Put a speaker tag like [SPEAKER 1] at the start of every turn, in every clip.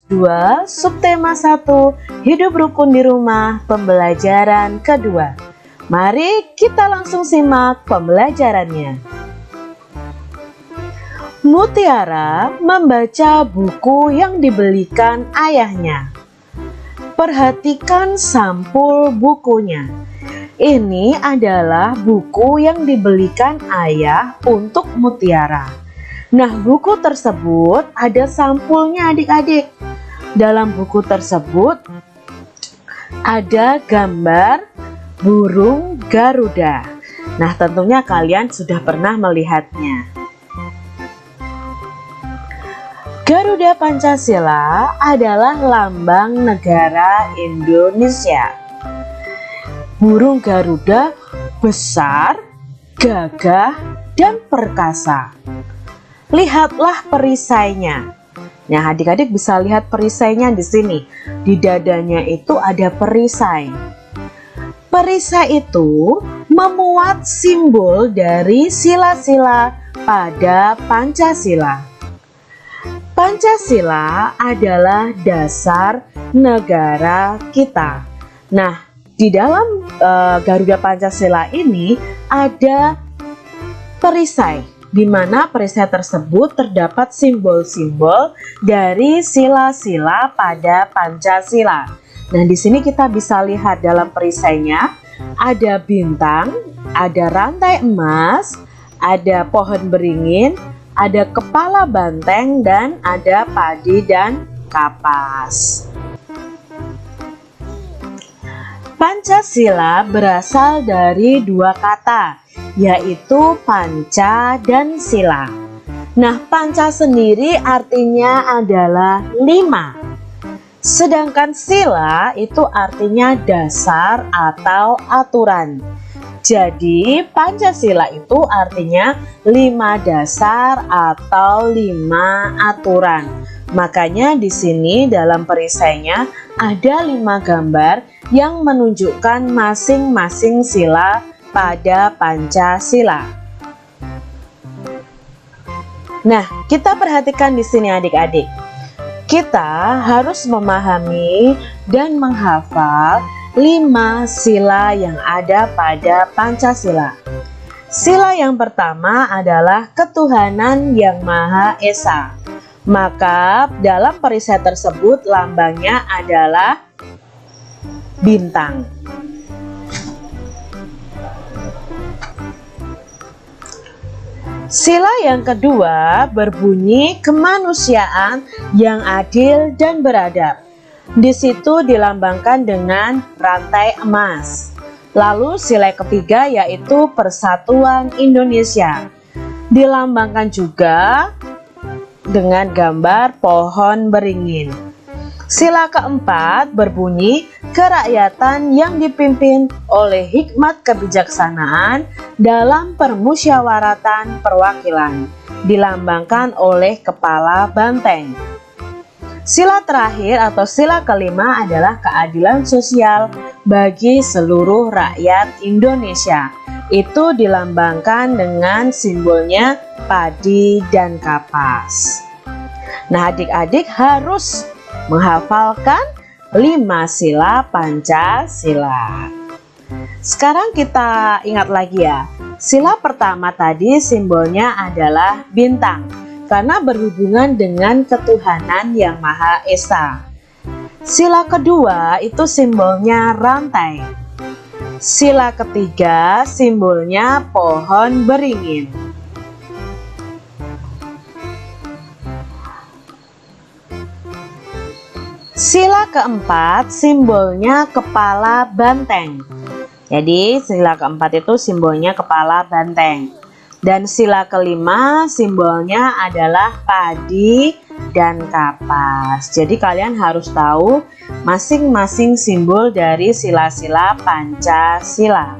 [SPEAKER 1] 2, subtema 1, hidup rukun di rumah, pembelajaran kedua. Mari kita langsung simak pembelajarannya. Mutiara membaca buku yang dibelikan ayahnya. Perhatikan sampul bukunya. Ini adalah buku yang dibelikan ayah untuk Mutiara. Nah, buku tersebut ada sampulnya adik-adik. Dalam buku tersebut ada gambar burung Garuda. Nah, tentunya kalian sudah pernah melihatnya. Garuda Pancasila adalah lambang negara Indonesia. Burung Garuda besar, gagah, dan perkasa. Lihatlah perisainya. Nah, adik-adik bisa lihat perisainya di sini. Di dadanya itu ada perisai. Perisai itu memuat simbol dari sila-sila pada Pancasila. Pancasila adalah dasar negara kita. Nah, di dalam Garuda Pancasila ini ada perisai, di mana perisai tersebut terdapat simbol-simbol dari sila-sila pada Pancasila. Nah, di sini kita bisa lihat dalam perisainya ada bintang, ada rantai emas, ada pohon beringin, ada kepala banteng, dan ada padi dan kapas. Pancasila berasal dari dua kata, yaitu panca dan sila. Nah, panca sendiri artinya adalah 5. Sedangkan sila itu artinya dasar atau aturan. Jadi, Pancasila itu artinya 5 dasar atau 5 aturan. Makanya di sini dalam perisainya ada 5 gambar yang menunjukkan masing-masing sila pada Pancasila. Nah, kita perhatikan di sini adik-adik. Kita harus memahami dan menghafal 5 sila yang ada pada Pancasila. Sila yang pertama adalah ketuhanan yang Maha Esa. Maka dalam perisai tersebut lambangnya adalah bintang. Sila yang kedua berbunyi kemanusiaan yang adil dan beradab. Di situ dilambangkan dengan rantai emas. Lalu sila ketiga yaitu persatuan Indonesia. Dilambangkan juga dengan gambar pohon beringin. Sila keempat berbunyi kerakyatan yang dipimpin oleh hikmat kebijaksanaan dalam permusyawaratan perwakilan, dilambangkan oleh kepala banteng. Sila terakhir atau sila kelima adalah keadilan sosial bagi seluruh rakyat Indonesia. Itu dilambangkan dengan simbolnya padi dan kapas. Nah, adik-adik harus menghafalkan 5 sila Pancasila. Sekarang kita ingat lagi ya. Sila pertama tadi simbolnya adalah bintang, karena berhubungan dengan ketuhanan yang Maha Esa. Sila kedua itu simbolnya rantai. Sila ketiga simbolnya pohon beringin. Sila keempat simbolnya kepala banteng. Jadi sila keempat itu simbolnya kepala banteng. Dan sila kelima simbolnya adalah padi dan kapas. Jadi kalian harus tahu masing-masing simbol dari sila-sila Pancasila.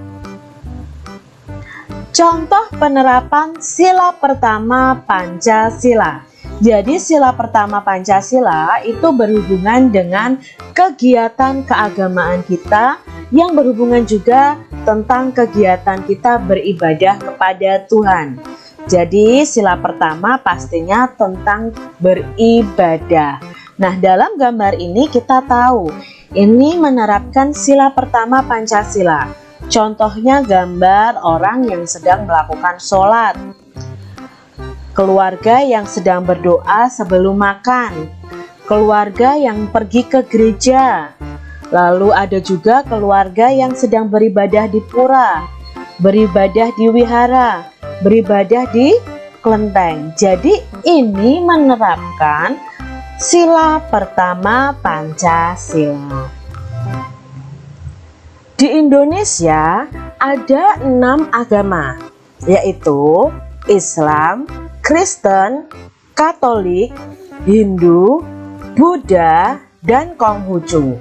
[SPEAKER 1] Contoh penerapan sila pertama Pancasila. Jadi sila pertama Pancasila itu berhubungan dengan kegiatan keagamaan kita, yang berhubungan juga tentang kegiatan kita beribadah kepada Tuhan. Jadi sila pertama pastinya tentang beribadah. Nah, dalam gambar ini kita tahu ini menerapkan sila pertama Pancasila. Contohnya gambar orang yang sedang melakukan sholat, keluarga yang sedang berdoa sebelum makan, keluarga yang pergi ke gereja, lalu ada juga keluarga yang sedang beribadah di pura, beribadah di wihara, beribadah di kelenteng. Jadi ini menerapkan sila pertama Pancasila. Di Indonesia ada 6 agama, yaitu Islam, Kristen, Katolik, Hindu, Buddha, dan Konghucu.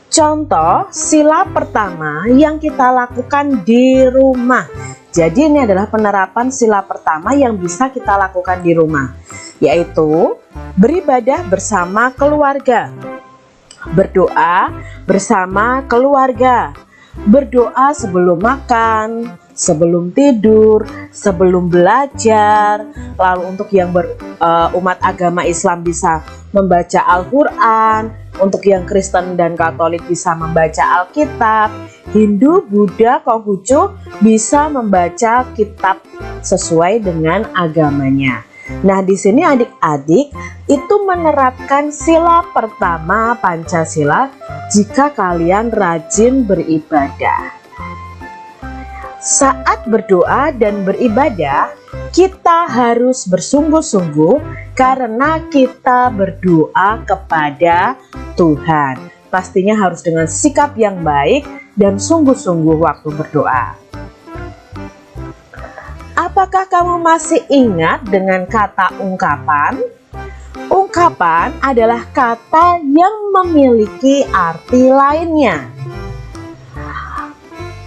[SPEAKER 1] Contoh sila pertama yang kita lakukan di rumah. Jadi ini adalah penerapan sila pertama yang bisa kita lakukan di rumah, yaitu beribadah bersama keluarga, berdoa bersama keluarga, berdoa sebelum makan, sebelum tidur, sebelum belajar. Lalu untuk yang umat agama Islam bisa membaca Al-Quran, untuk yang Kristen dan Katolik bisa membaca Alkitab, Hindu, Buddha, Konghucu bisa membaca kitab sesuai dengan agamanya. Nah, di sini adik-adik itu menerapkan sila pertama Pancasila jika kalian rajin beribadah. Saat berdoa dan beribadah, kita harus bersungguh-sungguh karena kita berdoa kepada Tuhan. Pastinya harus dengan sikap yang baik dan sungguh-sungguh waktu berdoa. Apakah kamu masih ingat dengan kata ungkapan? Ungkapan adalah kata yang memiliki arti lainnya.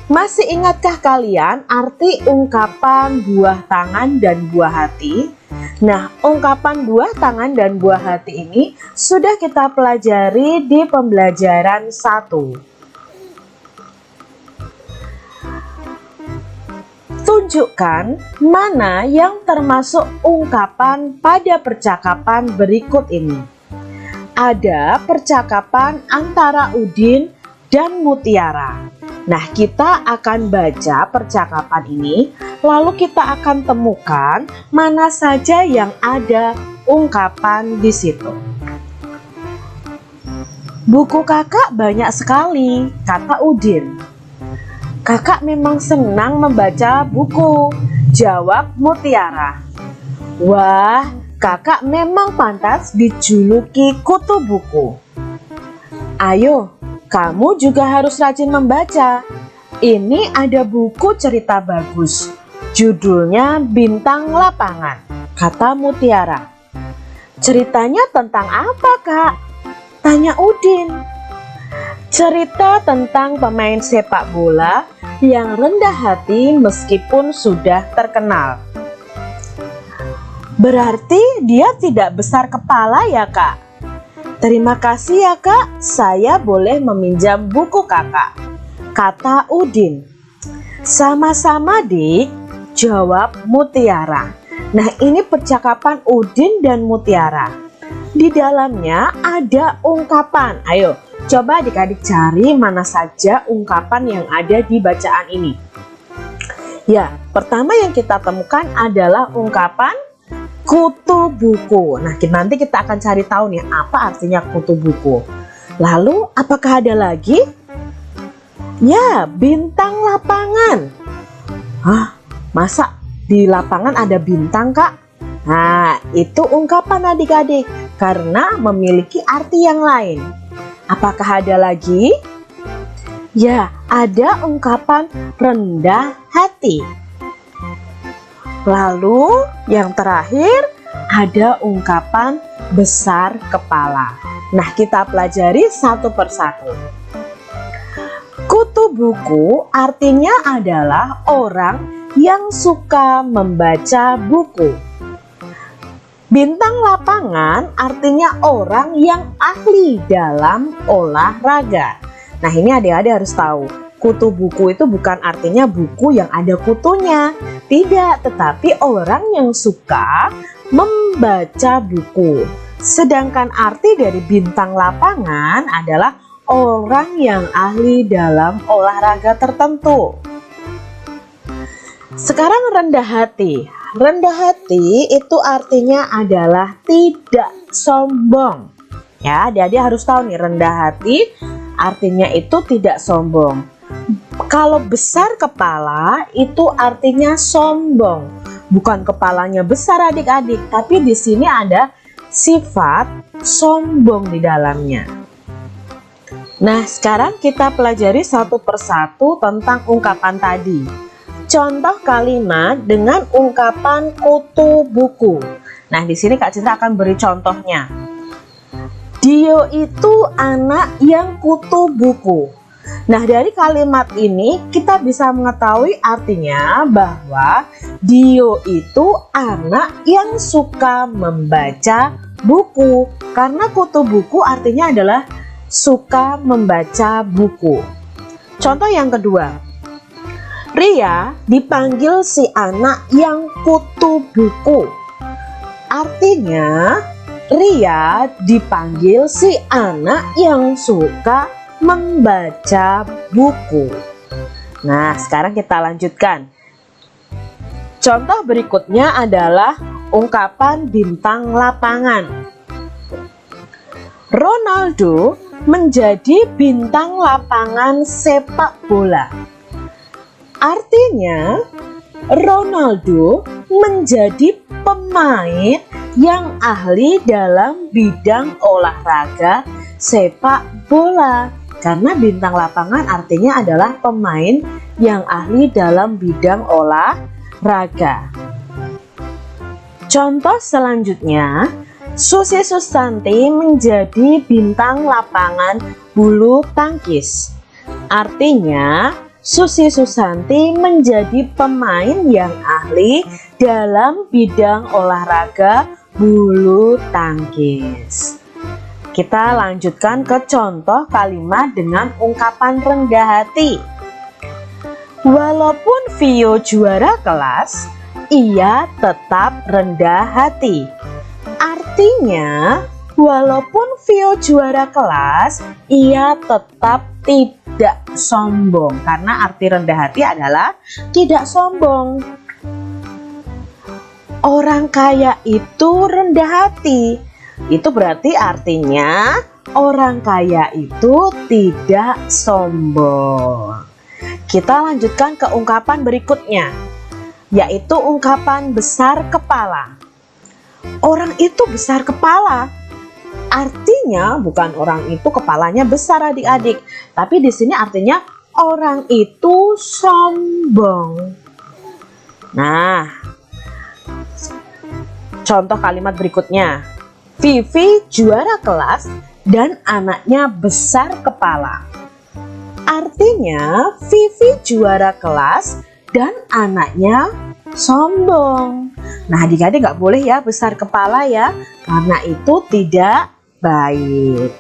[SPEAKER 1] Masih ingatkah kalian arti ungkapan buah tangan dan buah hati? Nah, ungkapan buah tangan dan buah hati ini sudah kita pelajari di pembelajaran 1. Tunjukkan mana yang termasuk ungkapan pada percakapan berikut ini. Ada percakapan antara Udin dan Mutiara. Nah, kita akan baca percakapan ini, lalu kita akan temukan mana saja yang ada ungkapan di situ. Buku kakak banyak sekali, kata Udin. Kakak memang senang membaca buku, jawab Mutiara. Wah, kakak memang pantas dijuluki kutu buku. Ayo, kamu juga harus rajin membaca. Ini ada buku cerita bagus, judulnya Bintang Lapangan, kata Mutiara. Ceritanya tentang apa, Kak? Tanya Udin. Cerita tentang pemain sepak bola yang rendah hati meskipun sudah terkenal. Berarti dia tidak besar kepala ya, Kak? Terima kasih ya, Kak, saya boleh meminjam buku kakak, kata Udin. Sama-sama, Dik, jawab Mutiara. Nah, ini percakapan Udin dan Mutiara. Di dalamnya ada ungkapan. Ayo, coba adik-adik cari mana saja ungkapan yang ada di bacaan ini. Ya, pertama yang kita temukan adalah ungkapan kutu buku. Nah, nanti kita akan cari tahu nih apa artinya kutu buku. Lalu, apakah ada lagi? Ya, bintang lapangan. Hah, masa di lapangan ada bintang, Kak? Nah, itu ungkapan adik-adik karena memiliki arti yang lain. Apakah ada lagi? Ya, ada ungkapan rendah hati. Lalu yang terakhir ada ungkapan besar kepala. Nah, kita pelajari satu persatu. Kutu buku artinya adalah orang yang suka membaca buku. Bintang lapangan artinya orang yang ahli dalam olahraga. Nah, ini adik-adik harus tahu. Kutu buku itu bukan artinya buku yang ada kutunya. Tidak, tetapi orang yang suka membaca buku. Sedangkan arti dari bintang lapangan adalah orang yang ahli dalam olahraga tertentu. Sekarang rendah hati. Rendah hati itu artinya adalah tidak sombong. Ya, adik-adik harus tahu nih, rendah hati artinya itu tidak sombong. Kalau besar kepala itu artinya sombong. Bukan kepalanya besar adik-adik, tapi di sini ada sifat sombong di dalamnya. Nah, sekarang kita pelajari satu persatu tentang ungkapan tadi. Contoh kalimat dengan ungkapan kutu buku. Nah, di sini Kak Cinta akan beri contohnya. Dio itu anak yang kutu buku. Nah, dari kalimat ini kita bisa mengetahui artinya bahwa Dio itu anak yang suka membaca buku. Karena kutu buku artinya adalah suka membaca buku. Contoh yang kedua. Ria dipanggil si anak yang kutu buku. Artinya Ria dipanggil si anak yang suka membaca buku. Nah, sekarang kita lanjutkan. Contoh berikutnya adalah ungkapan bintang lapangan. Ronaldo menjadi bintang lapangan sepak bola. Artinya, Ronaldo menjadi pemain yang ahli dalam bidang olahraga sepak bola. Karena bintang lapangan artinya adalah pemain yang ahli dalam bidang olahraga. Contoh selanjutnya, Susi Susanti menjadi bintang lapangan bulu tangkis. Artinya, Susi Susanti menjadi pemain yang ahli dalam bidang olahraga bulu tangkis. Kita lanjutkan ke contoh kalimat dengan ungkapan rendah hati. Walaupun Vio juara kelas, ia tetap rendah hati. Artinya, walaupun Vio juara kelas, ia tetap tidak sombong. Karena arti rendah hati adalah tidak sombong. Orang kaya itu rendah hati. Itu berarti artinya orang kaya itu tidak sombong. Kita lanjutkan ke ungkapan berikutnya, yaitu ungkapan besar kepala. Orang itu besar kepala. Artinya bukan orang itu kepalanya besar adik-adik, tapi di sini artinya orang itu sombong. Nah, contoh kalimat berikutnya. Vivi juara kelas dan anaknya besar kepala. Artinya Vivi juara kelas dan anaknya sombong. Nah, adik-adik nggak boleh ya besar kepala ya, karena itu tidak baik.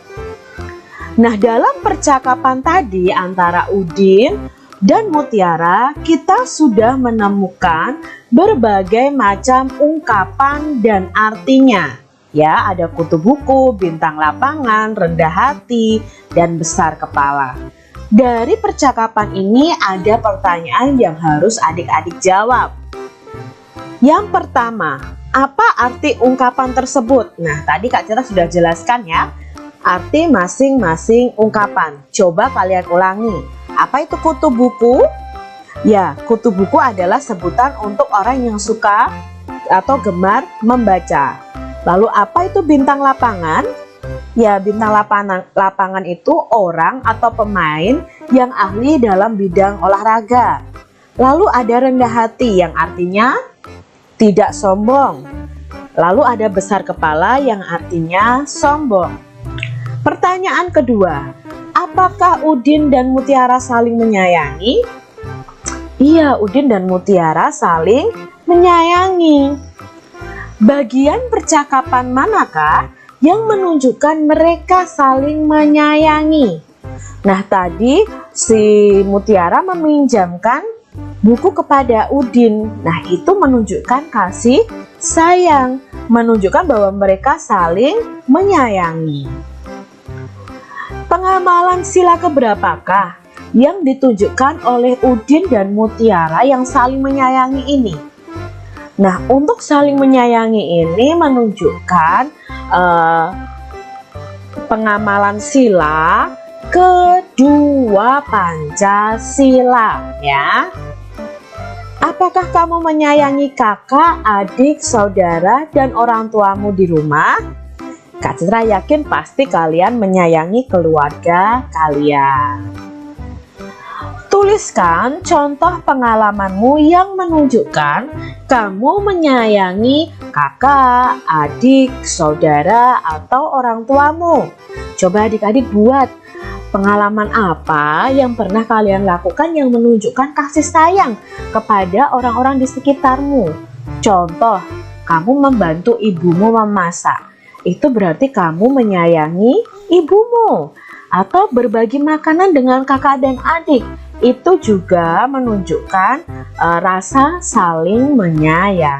[SPEAKER 1] Nah, dalam percakapan tadi antara Udin dan Mutiara, kita sudah menemukan berbagai macam ungkapan dan artinya. Ya, ada kutu buku, bintang lapangan, rendah hati, dan besar kepala. Dari percakapan ini ada pertanyaan yang harus adik-adik jawab. Yang pertama, apa arti ungkapan tersebut? Nah, tadi Kak Citra sudah jelaskan ya, arti masing-masing ungkapan. Coba kalian ulangi. Apa itu kutu buku? Ya, kutu buku adalah sebutan untuk orang yang suka atau gemar membaca. Lalu apa itu bintang lapangan? Ya, bintang lapangan itu orang atau pemain yang ahli dalam bidang olahraga. Lalu ada rendah hati yang artinya tidak sombong. Lalu ada besar kepala yang artinya sombong. Pertanyaan kedua, apakah Udin dan Mutiara saling menyayangi? Iya, Udin dan Mutiara saling menyayangi. Bagian percakapan manakah yang menunjukkan mereka saling menyayangi? Nah, tadi si Mutiara meminjamkan buku kepada Udin. Nah, itu menunjukkan kasih sayang, menunjukkan bahwa mereka saling menyayangi. Pengamalan sila keberapakah yang ditunjukkan oleh Udin dan Mutiara yang saling menyayangi ini? Nah, untuk saling menyayangi ini menunjukkan pengamalan sila kedua Pancasila, ya. Apakah kamu menyayangi kakak, adik, saudara, dan orang tuamu di rumah? Kak Citra yakin pasti kalian menyayangi keluarga kalian. Tuliskan contoh pengalamanmu yang menunjukkan kamu menyayangi kakak, adik, saudara, atau orang tuamu. Coba adik-adik buat pengalaman apa yang pernah kalian lakukan yang menunjukkan kasih sayang kepada orang-orang di sekitarmu. Contoh, kamu membantu ibumu memasak. Itu berarti kamu menyayangi ibumu. Atau berbagi makanan dengan kakak dan adik. Itu juga menunjukkan rasa saling menyayangi.